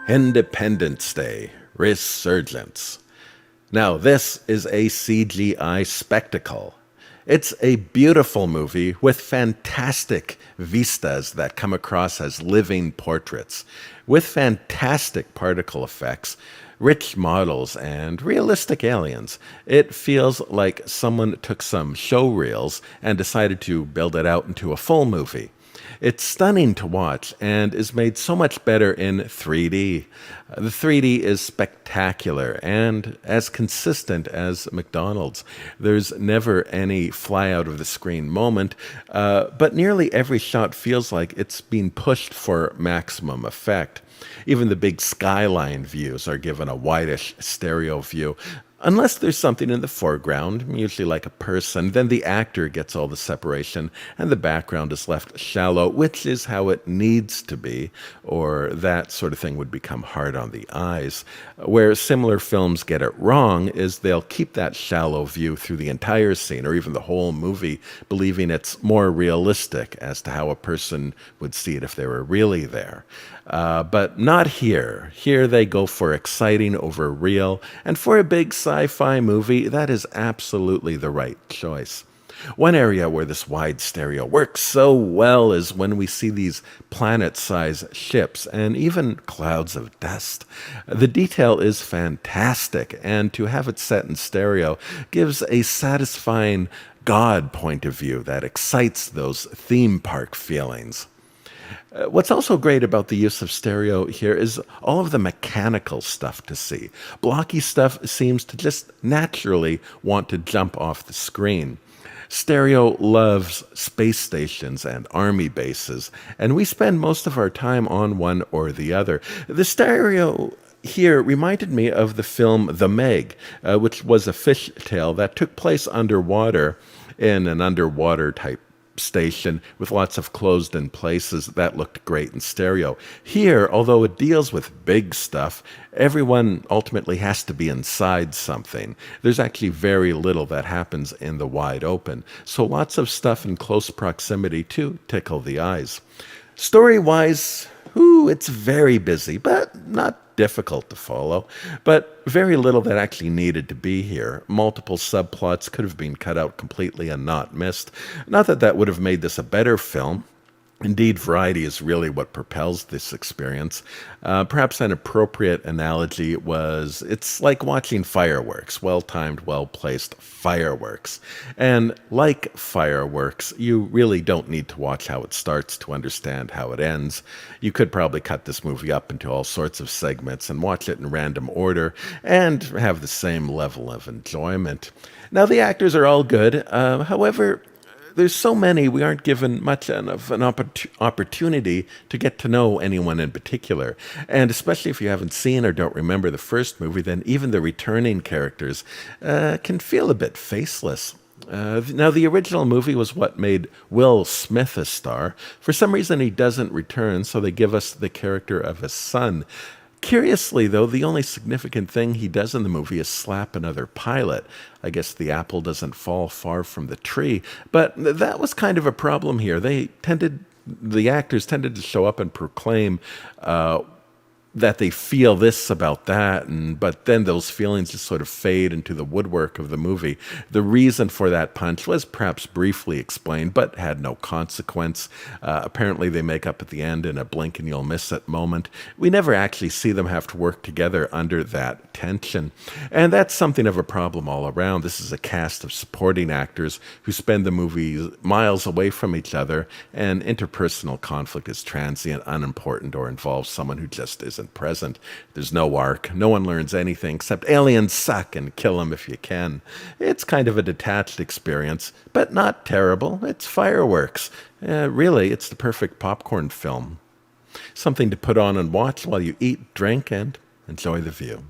Independence Day, Resurgence. Now, this is a CGI spectacle. It's a beautiful movie with fantastic vistas that come across as living portraits, with fantastic particle effects, rich models, and realistic aliens. It feels like someone took some show reels and decided to build it out into a full movie. It's stunning to watch and is made so much better in 3D. The 3D is spectacular and as consistent as McDonald's. There's never any fly out of the screen moment, but nearly every shot feels like it's being pushed for maximum effect. Even the big skyline views are given a wideish stereo view. Unless there's something in the foreground, usually like a person, then the actor gets all the separation and the background is left shallow, which is how it needs to be, or that sort of thing would become hard on the eyes. Where similar films get it wrong is they'll keep that shallow view through the entire scene or even the whole movie, believing it's more realistic as to how a person would see it if they were really there. But not here. Here they go for exciting over real, and for a big sci-fi movie, that is absolutely the right choice. One area where this wide stereo works so well is when we see these planet-sized ships and even clouds of dust. The detail is fantastic, and to have it set in stereo gives a satisfying God point of view that excites those theme park feelings. What's also great about the use of stereo here is all of the mechanical stuff to see. Blocky stuff seems to just naturally want to jump off the screen. Stereo loves space stations and army bases, and we spend most of our time on one or the other. The stereo here reminded me of the film The Meg, which was a fish tale that took place underwater in an underwater type station with lots of closed-in places that looked great in stereo. Here, although it deals with big stuff, everyone ultimately has to be inside something. There's actually very little that happens in the wide open, so lots of stuff in close proximity to tickle the eyes. Story-wise, it's very busy, but not difficult to follow, but very little that actually needed to be here. Multiple subplots could have been cut out completely and not missed. Not that that would have made this a better film. Indeed, variety is really what propels this experience. Perhaps an appropriate analogy was it's like watching fireworks, well-timed, well-placed fireworks. And like fireworks, you really don't need to watch how it starts to understand how it ends. You could probably cut this movie up into all sorts of segments and watch it in random order and have the same level of enjoyment. Now, the actors are all good. However, there's so many, we aren't given much of an opportunity to get to know anyone in particular. And especially if you haven't seen or don't remember the first movie, then even the returning characters can feel a bit faceless. Now, the original movie was what made Will Smith a star. For some reason, he doesn't return, so they give us the character of his son. Curiously, though, the only significant thing he does in the movie is slap another pilot. I guess the apple doesn't fall far from the tree. But that was kind of a problem here. The actors tended to show up and proclaim that they feel this about that, but then those feelings just sort of fade into the woodwork of the movie. The reason for that punch was perhaps briefly explained, but had no consequence. Apparently they make up at the end in a blink and you'll miss it moment. We never actually see them have to work together under that tension. And that's something of a problem all around. This is a cast of supporting actors who spend the movie miles away from each other, and interpersonal conflict is transient, unimportant, or involves someone who just isn't present. There's no arc. No one learns anything except aliens suck and kill them if you can. It's kind of a detached experience, but not terrible. It's fireworks. Really, it's the perfect popcorn film. Something to put on and watch while you eat, drink, and enjoy the view.